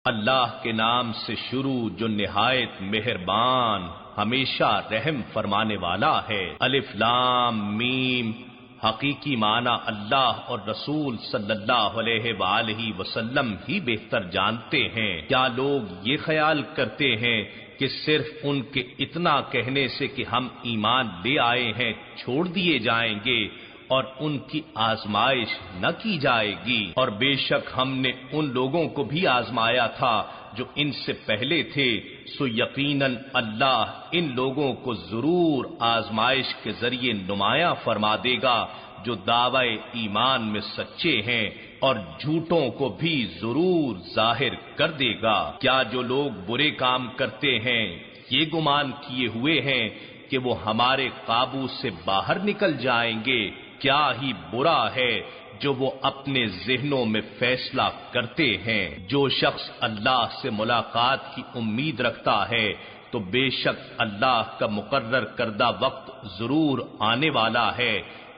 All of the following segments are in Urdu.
اللہ کے نام سے شروع جو نہایت مہربان ہمیشہ رحم فرمانے والا ہے۔ الف لام میم۔ حقیقی معنی اللہ اور رسول صلی اللہ علیہ وآلہ وسلم ہی بہتر جانتے ہیں۔ کیا لوگ یہ خیال کرتے ہیں کہ صرف ان کے اتنا کہنے سے کہ ہم ایمان لے آئے ہیں چھوڑ دیے جائیں گے اور ان کی آزمائش نہ کی جائے گی؟ اور بے شک ہم نے ان لوگوں کو بھی آزمایا تھا جو ان سے پہلے تھے، سو یقیناً اللہ ان لوگوں کو ضرور آزمائش کے ذریعے نمایاں فرما دے گا جو دعوی ایمان میں سچے ہیں، اور جھوٹوں کو بھی ضرور ظاہر کر دے گا۔ کیا جو لوگ برے کام کرتے ہیں یہ گمان کیے ہوئے ہیں کہ وہ ہمارے قابو سے باہر نکل جائیں گے؟ کیا ہی برا ہے جو وہ اپنے ذہنوں میں فیصلہ کرتے ہیں۔ جو شخص اللہ سے ملاقات کی امید رکھتا ہے تو بے شک اللہ کا مقرر کردہ وقت ضرور آنے والا ہے،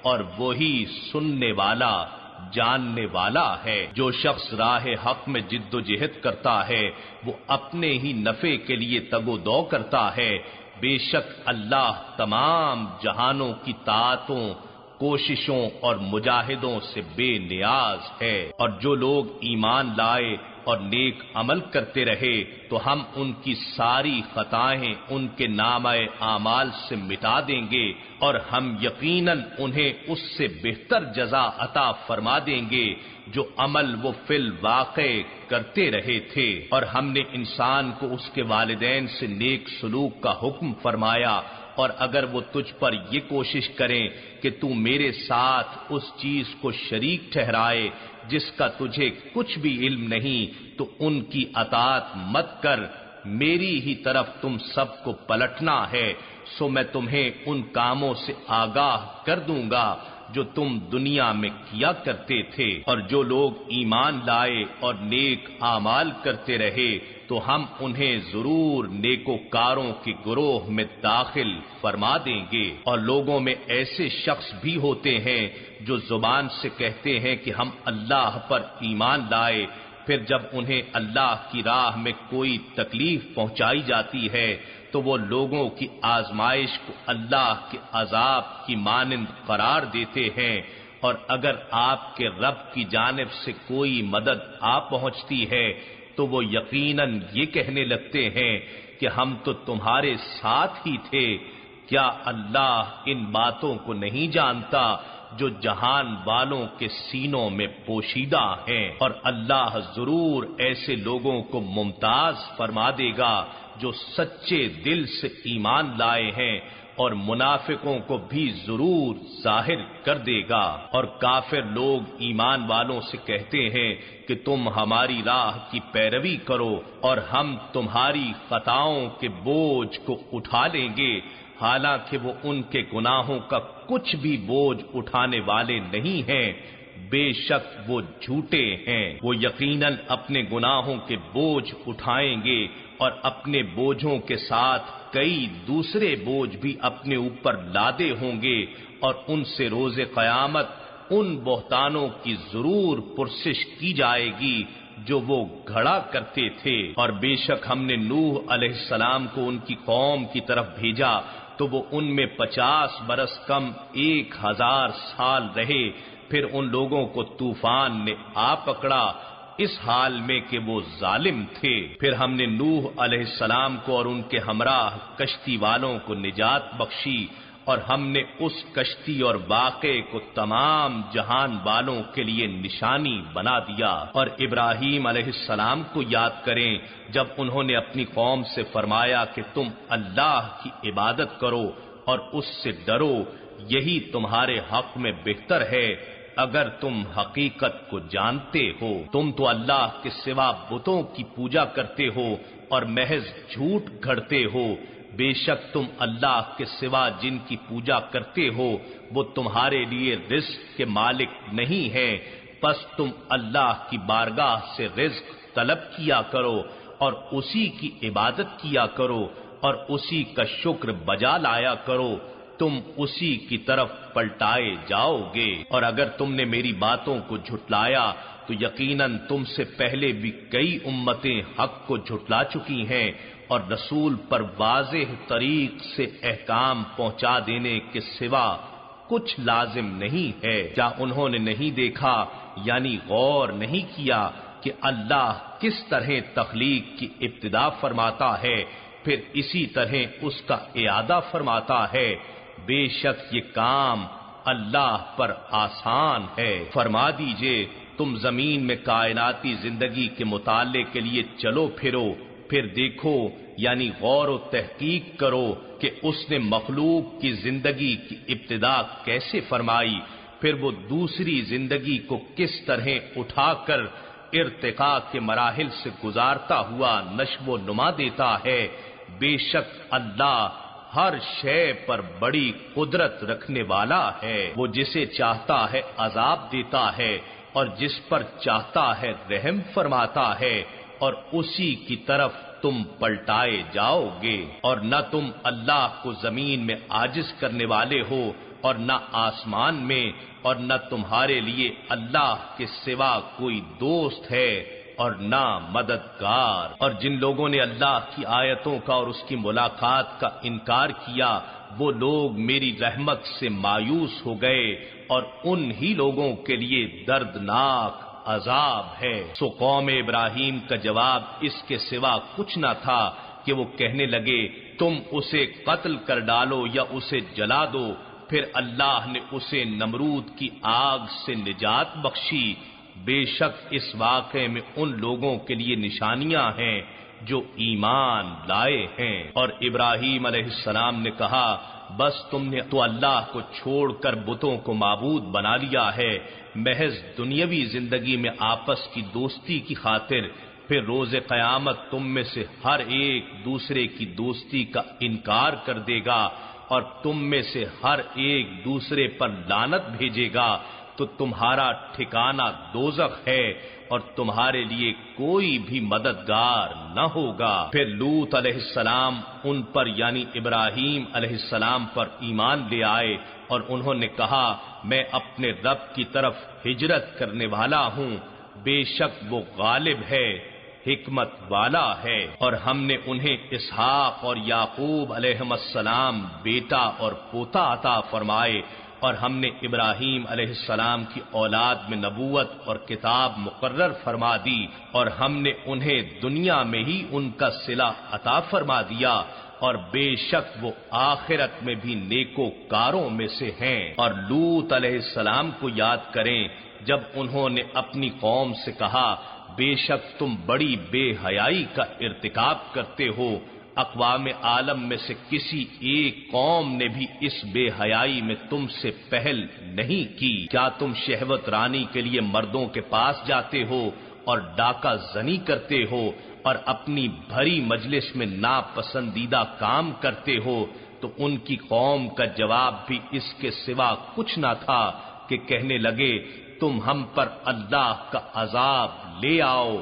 اور وہی سننے والا جاننے والا ہے۔ جو شخص راہ حق میں جد و جہد کرتا ہے وہ اپنے ہی نفع کے لیے تگ و دو کرتا ہے۔ بے شک اللہ تمام جہانوں کی طاعتوں، کوششوں اور مجاہدوں سے بے نیاز ہے۔ اور جو لوگ ایمان لائے اور نیک عمل کرتے رہے تو ہم ان کی ساری خطائیں ان کے نامہ اعمال سے مٹا دیں گے، اور ہم یقیناً انہیں اس سے بہتر جزا عطا فرما دیں گے جو عمل وہ فی الواقع کرتے رہے تھے۔ اور ہم نے انسان کو اس کے والدین سے نیک سلوک کا حکم فرمایا، اور اگر وہ تجھ پر یہ کوشش کریں کہ تو میرے ساتھ اس چیز کو شریک ٹھہرائے جس کا تجھے کچھ بھی علم نہیں تو ان کی اطاعت مت کر، میری ہی طرف تم سب کو پلٹنا ہے، سو میں تمہیں ان کاموں سے آگاہ کر دوں گا جو تم دنیا میں کیا کرتے تھے۔ اور جو لوگ ایمان لائے اور نیک اعمال کرتے رہے تو ہم انہیں ضرور نیکوکاروں کے گروہ میں داخل فرما دیں گے۔ اور لوگوں میں ایسے شخص بھی ہوتے ہیں جو زبان سے کہتے ہیں کہ ہم اللہ پر ایمان لائے، پھر جب انہیں اللہ کی راہ میں کوئی تکلیف پہنچائی جاتی ہے تو وہ لوگوں کی آزمائش کو اللہ کے عذاب کی مانند قرار دیتے ہیں، اور اگر آپ کے رب کی جانب سے کوئی مدد آ پہنچتی ہے تو وہ یقیناً یہ کہنے لگتے ہیں کہ ہم تو تمہارے ساتھ ہی تھے۔ کیا اللہ ان باتوں کو نہیں جانتا جو جہان والوں کے سینوں میں پوشیدہ ہیں؟ اور اللہ ضرور ایسے لوگوں کو ممتاز فرما دے گا جو سچے دل سے ایمان لائے ہیں، اور منافقوں کو بھی ضرور ظاہر کر دے گا۔ اور کافر لوگ ایمان والوں سے کہتے ہیں کہ تم ہماری راہ کی پیروی کرو اور ہم تمہاری خطاؤں کے بوجھ کو اٹھا لیں گے، حالانکہ وہ ان کے گناہوں کا کچھ بھی بوجھ اٹھانے والے نہیں ہیں، بے شک وہ جھوٹے ہیں۔ وہ یقیناً اپنے گناہوں کے بوجھ اٹھائیں گے اور اپنے بوجھوں کے ساتھ کئی دوسرے بوجھ بھی اپنے اوپر لادے ہوں گے، اور ان سے روز قیامت ان بہتانوں کی ضرور پرسش کی جائے گی جو وہ گھڑا کرتے تھے۔ اور بے شک ہم نے نوح علیہ السلام کو ان کی قوم کی طرف بھیجا تو وہ ان میں 50 برس کم 1000 سال رہے، پھر ان لوگوں کو طوفان نے آ پکڑا اس حال میں کہ وہ ظالم تھے۔ پھر ہم نے نوح علیہ السلام کو اور ان کے ہمراہ کشتی والوں کو نجات بخشی، اور ہم نے اس کشتی اور واقعے کو تمام جہان والوں کے لیے نشانی بنا دیا۔ اور ابراہیم علیہ السلام کو یاد کریں جب انہوں نے اپنی قوم سے فرمایا کہ تم اللہ کی عبادت کرو اور اس سے ڈرو، یہی تمہارے حق میں بہتر ہے اگر تم حقیقت کو جانتے ہو۔ تم تو اللہ کے سوا بتوں کی پوجا کرتے ہو اور محض جھوٹ گھڑتے ہو، بے شک تم اللہ کے سوا جن کی پوجا کرتے ہو وہ تمہارے لیے رزق کے مالک نہیں ہیں، پس تم اللہ کی بارگاہ سے رزق طلب کیا کرو اور اسی کی عبادت کیا کرو اور اسی کا شکر بجا لایا کرو، تم اسی کی طرف پلٹائے جاؤ گے۔ اور اگر تم نے میری باتوں کو جھٹلایا تو یقیناً تم سے پہلے بھی کئی امتیں حق کو جھٹلا چکی ہیں، اور رسول پر واضح طریق سے احکام پہنچا دینے کے سوا کچھ لازم نہیں ہے۔ کیا انہوں نے نہیں دیکھا یعنی غور نہیں کیا کہ اللہ کس طرح تخلیق کی ابتدا فرماتا ہے پھر اسی طرح اس کا اعادہ فرماتا ہے؟ بے شک یہ کام اللہ پر آسان ہے۔ فرما دیجئے تم زمین میں کائناتی زندگی کے مطالعے کے لیے چلو پھرو، پھر دیکھو یعنی غور و تحقیق کرو کہ اس نے مخلوق کی زندگی کی ابتدا کیسے فرمائی، پھر وہ دوسری زندگی کو کس طرح اٹھا کر ارتقاء کے مراحل سے گزارتا ہوا نشو و نما دیتا ہے۔ بے شک اللہ ہر شے پر بڑی قدرت رکھنے والا ہے۔ وہ جسے چاہتا ہے عذاب دیتا ہے اور جس پر چاہتا ہے رحم فرماتا ہے، اور اسی کی طرف تم پلٹائے جاؤ گے۔ اور نہ تم اللہ کو زمین میں عاجز کرنے والے ہو اور نہ آسمان میں، اور نہ تمہارے لیے اللہ کے سوا کوئی دوست ہے اور نہ مددگار۔ اور جن لوگوں نے اللہ کی آیتوں کا اور اس کی ملاقات کا انکار کیا وہ لوگ میری رحمت سے مایوس ہو گئے، اور ان ہی لوگوں کے لیے دردناک عذاب ہے۔ سو قوم ابراہیم کا جواب اس کے سوا کچھ نہ تھا کہ وہ کہنے لگے تم اسے قتل کر ڈالو یا اسے جلا دو۔ پھر اللہ نے اسے نمرود کی آگ سے نجات بخشی۔ بے شک اس واقعے میں ان لوگوں کے لیے نشانیاں ہیں جو ایمان لائے ہیں۔ اور ابراہیم علیہ السلام نے کہا بس تم نے تو اللہ کو چھوڑ کر بتوں کو معبود بنا لیا ہے محض دنیاوی زندگی میں آپس کی دوستی کی خاطر، پھر روز قیامت تم میں سے ہر ایک دوسرے کی دوستی کا انکار کر دے گا اور تم میں سے ہر ایک دوسرے پر لعنت بھیجے گا، تو تمہارا ٹھکانہ دوزخ ہے اور تمہارے لیے کوئی بھی مددگار نہ ہوگا۔ پھر لوط علیہ السلام ان پر یعنی ابراہیم علیہ السلام پر ایمان لے آئے اور انہوں نے کہا میں اپنے رب کی طرف ہجرت کرنے والا ہوں، بے شک وہ غالب ہے، حکمت والا ہے۔ اور ہم نے انہیں اسحاق اور یعقوب علیہم السلام بیٹا اور پوتا عطا فرمائے، اور ہم نے ابراہیم علیہ السلام کی اولاد میں نبوت اور کتاب مقرر فرما دی، اور ہم نے انہیں دنیا میں ہی ان کا صلہ عطا فرما دیا، اور بے شک وہ آخرت میں بھی نیکوکاروں میں سے ہیں۔ اور لوط علیہ السلام کو یاد کریں جب انہوں نے اپنی قوم سے کہا بے شک تم بڑی بے حیائی کا ارتکاب کرتے ہو، اقوام عالم میں سے کسی ایک قوم نے بھی اس بے حیائی میں تم سے پہل نہیں کی۔ کیا تم شہوت رانی کے لیے مردوں کے پاس جاتے ہو اور ڈاکہ زنی کرتے ہو اور اپنی بھری مجلس میں ناپسندیدہ کام کرتے ہو؟ تو ان کی قوم کا جواب بھی اس کے سوا کچھ نہ تھا کہ کہنے لگے تم ہم پر اللہ کا عذاب لے آؤ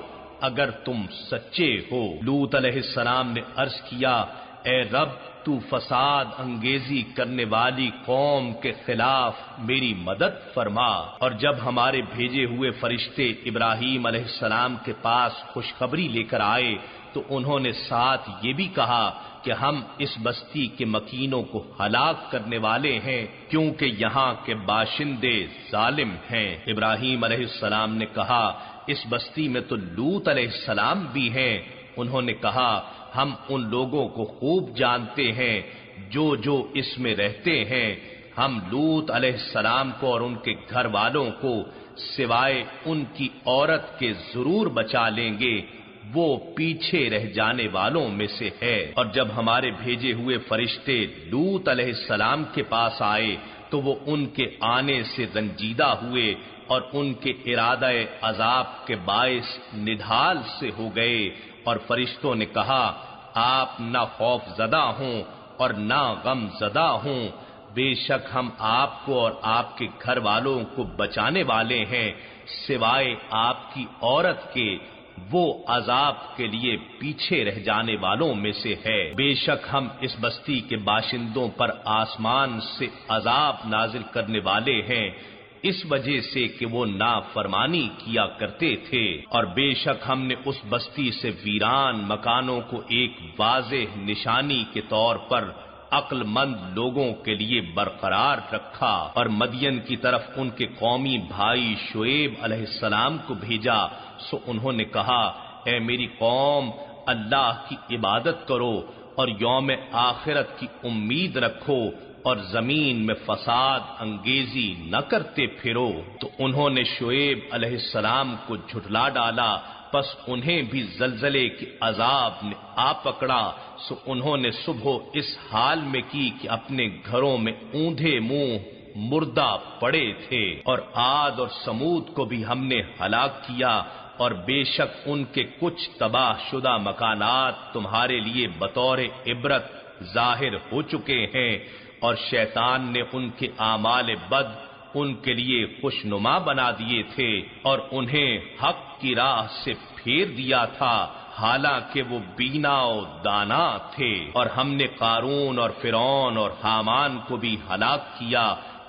اگر تم سچے ہو۔ لوط علیہ السلام نے عرض کیا اے رب تو فساد انگیزی کرنے والی قوم کے خلاف میری مدد فرما۔ اور جب ہمارے بھیجے ہوئے فرشتے ابراہیم علیہ السلام کے پاس خوشخبری لے کر آئے تو انہوں نے ساتھ یہ بھی کہا کہ ہم اس بستی کے مکینوں کو ہلاک کرنے والے ہیں کیونکہ یہاں کے باشندے ظالم ہیں۔ ابراہیم علیہ السلام نے کہا اس بستی میں تو لوط علیہ السلام بھی ہیں۔ انہوں نے کہا ہم ان لوگوں کو خوب جانتے ہیں جو اس میں رہتے ہیں، ہم لوط علیہ السلام کو اور ان کے گھر والوں کو سوائے ان کی عورت کے ضرور بچا لیں گے، وہ پیچھے رہ جانے والوں میں سے ہے۔ اور جب ہمارے بھیجے ہوئے فرشتے لوط علیہ السلام کے پاس آئے تو وہ ان کے آنے سے رنجیدہ ہوئے اور ان کے ارادہ عذاب کے باعث نڈھال سے ہو گئے، اور فرشتوں نے کہا آپ نہ خوف زدہ ہوں اور نہ غم زدہ ہوں، بے شک ہم آپ کو اور آپ کے گھر والوں کو بچانے والے ہیں، سوائے آپ کی عورت کے وہ عذاب کے لیے پیچھے رہ جانے والوں میں سے ہے۔ بے شک ہم اس بستی کے باشندوں پر آسمان سے عذاب نازل کرنے والے ہیں، اس وجہ سے کہ وہ نافرمانی کیا کرتے تھے، اور بے شک ہم نے اس بستی سے ویران مکانوں کو ایک واضح نشانی کے طور پر عقل مند لوگوں کے لیے برقرار رکھا، اور مدین کی طرف ان کے قومی بھائی شعیب علیہ السلام کو بھیجا، سو انہوں نے کہا اے میری قوم، اللہ کی عبادت کرو اور یوم آخرت کی امید رکھو اور زمین میں فساد انگیزی نہ کرتے پھرو۔ تو انہوں نے شعیب علیہ السلام کو جھٹلا ڈالا، پس انہیں بھی زلزلے کے عذاب نے آ پکڑا، سو انہوں نے صبح اس حال میں کی کہ اپنے گھروں میں اوندھے منہ مردہ پڑے تھے۔ اور عاد اور سمود کو بھی ہم نے ہلاک کیا، اور بے شک ان کے کچھ تباہ شدہ مکانات تمہارے لیے بطور عبرت ظاہر ہو چکے ہیں، اور شیطان نے ان کے اعمال بد ان کے لیے خوشنما بنا دیے تھے، اور انہیں حق کی راہ سے پھیر دیا تھا، حالانکہ وہ بینا و دانا تھے۔ اور ہم نے قارون اور فرعون اور حامان کو بھی ہلاک کیا،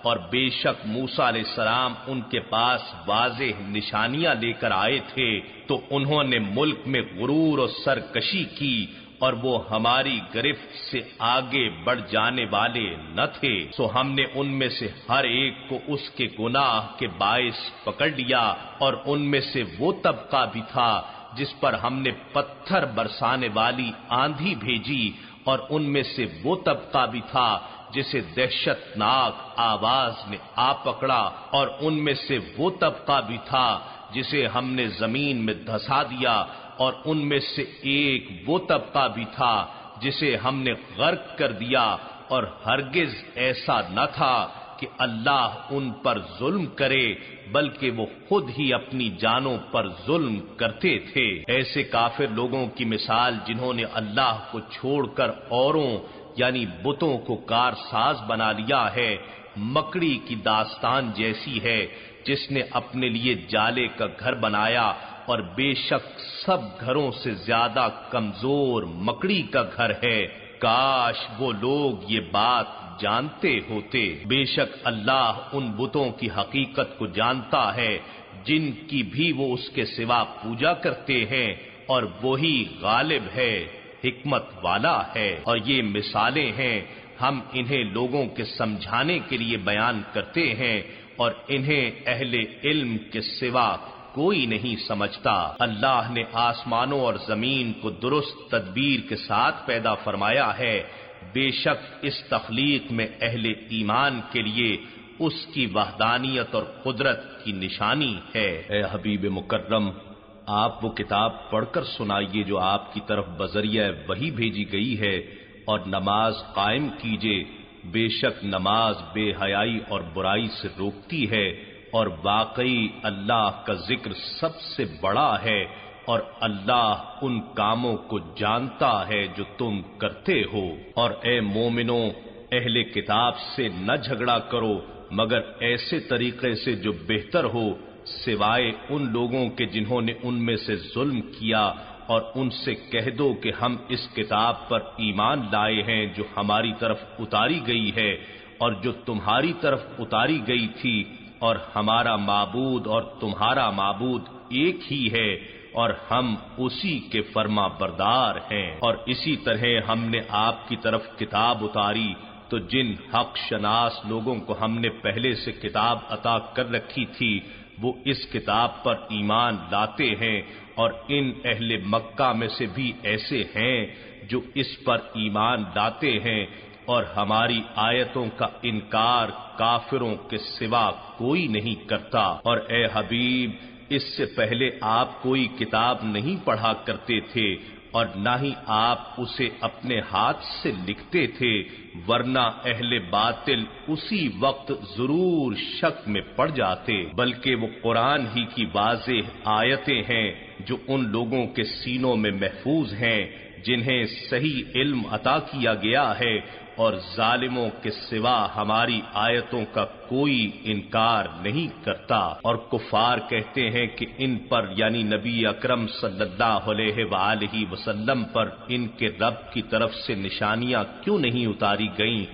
اور بے شک موسیٰ علیہ السلام ان کے پاس واضح نشانیاں لے کر آئے تھے، تو انہوں نے ملک میں غرور و سرکشی کی، اور وہ ہماری گرفت سے آگے بڑھ جانے والے نہ تھے، سو ہم نے ان میں سے ہر ایک کو اس کے گناہ کے باعث پکڑ لیا، اور ان میں سے وہ طبقہ بھی تھا جس پر ہم نے پتھر برسانے والی آندھی بھیجی، اور ان میں سے وہ طبقہ بھی تھا جسے دہشت ناک آواز نے آ پکڑا، اور ان میں سے وہ طبقہ بھی تھا جسے ہم نے زمین میں دھسا دیا، اور ان میں سے ایک وہ طبقہ بھی تھا جسے ہم نے غرق کر دیا، اور ہرگز ایسا نہ تھا کہ اللہ ان پر ظلم کرے، بلکہ وہ خود ہی اپنی جانوں پر ظلم کرتے تھے۔ ایسے کافر لوگوں کی مثال جنہوں نے اللہ کو چھوڑ کر اوروں یعنی بتوں کو کارساز بنا لیا ہے، مکڑی کی داستان جیسی ہے جس نے اپنے لیے جالے کا گھر بنایا، اور بے شک سب گھروں سے زیادہ کمزور مکڑی کا گھر ہے، کاش وہ لوگ یہ بات جانتے ہوتے۔ بے شک اللہ ان بتوں کی حقیقت کو جانتا ہے جن کی بھی وہ اس کے سوا پوجا کرتے ہیں، اور وہی غالب ہے، حکمت والا ہے۔ اور یہ مثالیں ہیں، ہم انہیں لوگوں کے سمجھانے کے لیے بیان کرتے ہیں، اور انہیں اہل علم کے سوا کوئی نہیں سمجھتا۔ اللہ نے آسمانوں اور زمین کو درست تدبیر کے ساتھ پیدا فرمایا ہے، بے شک اس تخلیق میں اہل ایمان کے لیے اس کی وحدانیت اور قدرت کی نشانی ہے۔ اے حبیب مکرم، آپ وہ کتاب پڑھ کر سنائیے جو آپ کی طرف بذریعہ وحی بھیجی گئی ہے، اور نماز قائم کیجیے، بے شک نماز بے حیائی اور برائی سے روکتی ہے، اور واقعی اللہ کا ذکر سب سے بڑا ہے، اور اللہ ان کاموں کو جانتا ہے جو تم کرتے ہو۔ اور اے مومنو، اہل کتاب سے نہ جھگڑا کرو مگر ایسے طریقے سے جو بہتر ہو، سوائے ان لوگوں کے جنہوں نے ان میں سے ظلم کیا، اور ان سے کہہ دو کہ ہم اس کتاب پر ایمان لائے ہیں جو ہماری طرف اتاری گئی ہے اور جو تمہاری طرف اتاری گئی تھی، اور ہمارا معبود اور تمہارا معبود ایک ہی ہے، اور ہم اسی کے فرما بردار ہیں۔ اور اسی طرح ہم نے آپ کی طرف کتاب اتاری، تو جن حق شناس لوگوں کو ہم نے پہلے سے کتاب عطا کر رکھی تھی وہ اس کتاب پر ایمان لاتے ہیں، اور ان اہل مکہ میں سے بھی ایسے ہیں جو اس پر ایمان لاتے ہیں، اور ہماری آیتوں کا انکار کافروں کے سوا کوئی نہیں کرتا۔ اور اے حبیب، اس سے پہلے آپ کوئی کتاب نہیں پڑھا کرتے تھے، اور نہ ہی آپ اسے اپنے ہاتھ سے لکھتے تھے، ورنہ اہل باطل اسی وقت ضرور شک میں پڑ جاتے، بلکہ وہ قرآن ہی کی واضح آیتیں ہیں جو ان لوگوں کے سینوں میں محفوظ ہیں جنہیں صحیح علم عطا کیا گیا ہے، اور ظالموں کے سوا ہماری آیتوں کا کوئی انکار نہیں کرتا۔ اور کفار کہتے ہیں کہ ان پر یعنی نبی اکرم صلی اللہ علیہ وآلہ وسلم پر ان کے رب کی طرف سے نشانیاں کیوں نہیں اتاری گئیں؟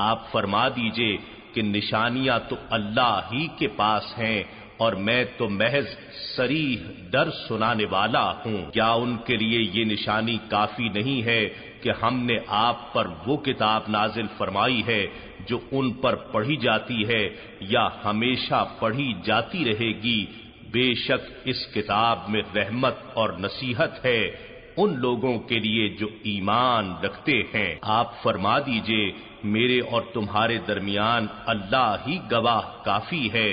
آپ فرما دیجئے کہ نشانیاں تو اللہ ہی کے پاس ہیں اور میں تو محض صریح ڈر سنانے والا ہوں۔ کیا ان کے لیے یہ نشانی کافی نہیں ہے کہ ہم نے آپ پر وہ کتاب نازل فرمائی ہے جو ان پر پڑھی جاتی ہے یا ہمیشہ پڑھی جاتی رہے گی؟ بے شک اس کتاب میں رحمت اور نصیحت ہے ان لوگوں کے لیے جو ایمان رکھتے ہیں۔ آپ فرما دیجئے میرے اور تمہارے درمیان اللہ ہی گواہ کافی ہے،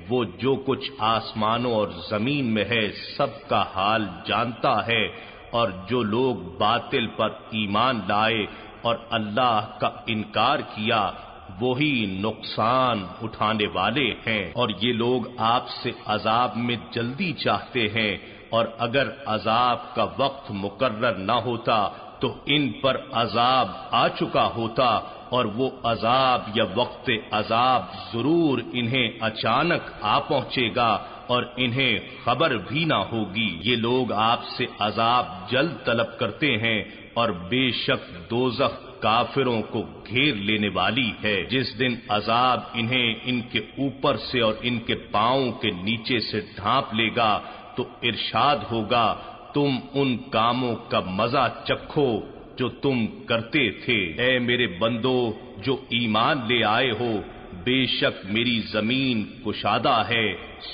وہ جو کچھ آسمانوں اور زمین میں ہے سب کا حال جانتا ہے، اور جو لوگ باطل پر ایمان لائے اور اللہ کا انکار کیا وہی نقصان اٹھانے والے ہیں۔ اور یہ لوگ آپ سے عذاب میں جلدی چاہتے ہیں، اور اگر عذاب کا وقت مقرر نہ ہوتا تو ان پر عذاب آ چکا ہوتا، اور وہ عذاب یا وقت عذاب ضرور انہیں اچانک آ پہنچے گا اور انہیں خبر بھی نہ ہوگی۔ یہ لوگ آپ سے عذاب جلد طلب کرتے ہیں، اور بے شک دوزخ کافروں کو گھیر لینے والی ہے۔ جس دن عذاب انہیں ان کے اوپر سے اور ان کے پاؤں کے نیچے سے ڈھانپ لے گا تو ارشاد ہوگا تم ان کاموں کا مزہ چکھو جو تم کرتے تھے۔ اے میرے بندو جو ایمان لے آئے ہو، بے شک میری زمین کشادہ ہے،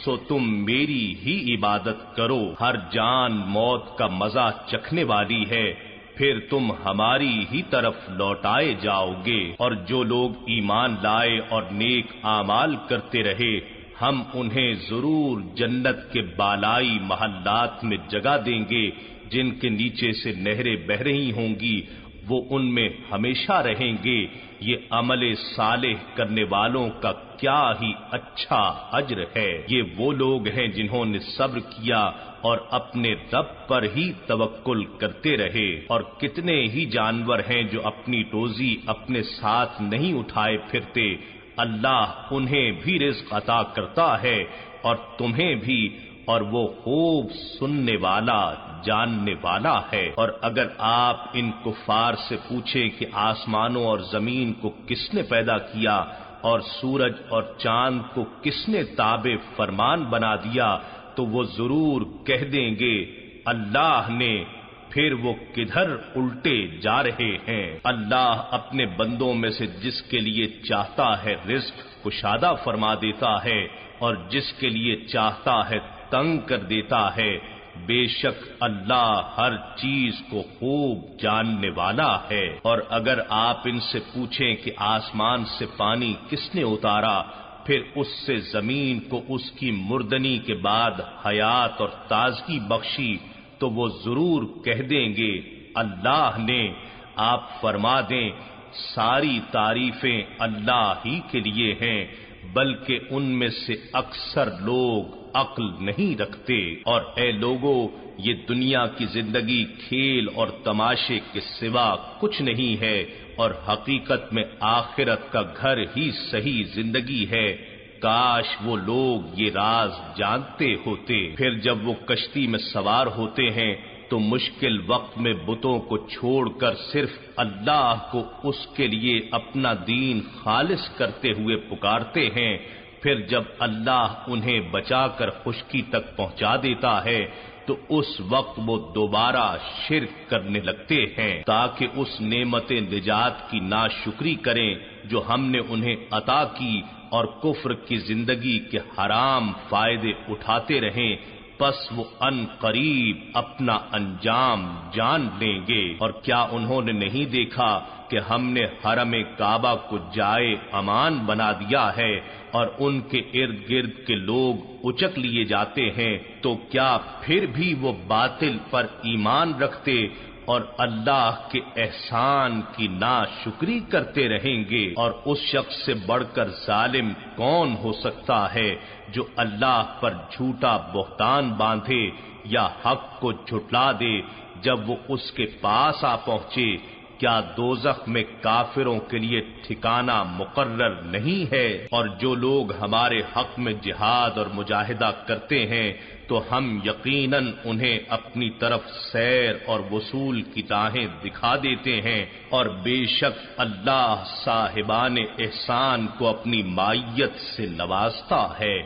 سو تم میری ہی عبادت کرو۔ ہر جان موت کا مزہ چکھنے والی ہے، پھر تم ہماری ہی طرف لوٹائے جاؤ گے۔ اور جو لوگ ایمان لائے اور نیک اعمال کرتے رہے ہم انہیں ضرور جنت کے بالائی محلات میں جگہ دیں گے جن کے نیچے سے نہریں بہہ رہی ہوں گی، وہ ان میں ہمیشہ رہیں گے۔ یہ عمل صالح کرنے والوں کا کیا ہی اچھا اجر ہے۔ یہ وہ لوگ ہیں جنہوں نے صبر کیا اور اپنے رب پر ہی توکل کرتے رہے۔ اور کتنے ہی جانور ہیں جو اپنی روزی اپنے ساتھ نہیں اٹھائے پھرتے، اللہ انہیں بھی رزق عطا کرتا ہے اور تمہیں بھی، اور وہ خوب سننے والا جاننے والا ہے۔ اور اگر آپ ان کفار سے پوچھیں کہ آسمانوں اور زمین کو کس نے پیدا کیا اور سورج اور چاند کو کس نے تابع فرمان بنا دیا تو وہ ضرور کہہ دیں گے اللہ نے، پھر وہ کدھر الٹے جا رہے ہیں۔ اللہ اپنے بندوں میں سے جس کے لیے چاہتا ہے رزق کشادہ فرما دیتا ہے اور جس کے لیے چاہتا ہے تنگ کر دیتا ہے۔ بے شک اللہ ہر چیز کو خوب جاننے والا ہے۔ اور اگر آپ ان سے پوچھیں کہ آسمان سے پانی کس نے اتارا، پھر اس سے زمین کو اس کی مردنی کے بعد حیات اور تازگی بخشی، تو وہ ضرور کہہ دیں گے اللہ نے۔ آپ فرما دیں ساری تعریفیں اللہ ہی کے لیے ہیں، بلکہ ان میں سے اکثر لوگ عقل نہیں رکھتے۔ اور اے لوگو، یہ دنیا کی زندگی کھیل اور تماشے کے سوا کچھ نہیں ہے، اور حقیقت میں آخرت کا گھر ہی صحیح زندگی ہے۔ کاش وہ لوگ یہ راز جانتے ہوتے۔ پھر جب وہ کشتی میں سوار ہوتے ہیں تو مشکل وقت میں بتوں کو چھوڑ کر صرف اللہ کو اس کے لیے اپنا دین خالص کرتے ہوئے پکارتے ہیں۔ پھر جب اللہ انہیں بچا کر خشکی تک پہنچا دیتا ہے تو اس وقت وہ دوبارہ شرک کرنے لگتے ہیں تاکہ اس نعمت نجات کی ناشکری کریں جو ہم نے انہیں عطا کی، اور کفر کی زندگی کے حرام فائدے اٹھاتے رہیں، پس وہ ان قریب اپنا انجام جان لیں گے۔ اور کیا انہوں نے نہیں دیکھا کہ ہم نے حرم کعبہ کو جائے امان بنا دیا ہے اور ان کے ارد گرد کے لوگ اچک لیے جاتے ہیں، تو کیا پھر بھی وہ باطل پر ایمان رکھتے اور اللہ کے احسان کی ناشکری کرتے رہیں گے؟ اور اس شخص سے بڑھ کر ظالم کون ہو سکتا ہے جو اللہ پر جھوٹا بہتان باندھے یا حق کو جھٹلا دے جب وہ اس کے پاس آ پہنچے۔ کیا دوزخ میں کافروں کے لیے ٹھکانہ مقرر نہیں ہے؟ اور جو لوگ ہمارے حق میں جہاد اور مجاہدہ کرتے ہیں تو ہم یقیناً انہیں اپنی طرف سیر اور وصول کی راہیں دکھا دیتے ہیں، اور بے شک اللہ صاحبان احسان کو اپنی معیت سے نوازتا ہے۔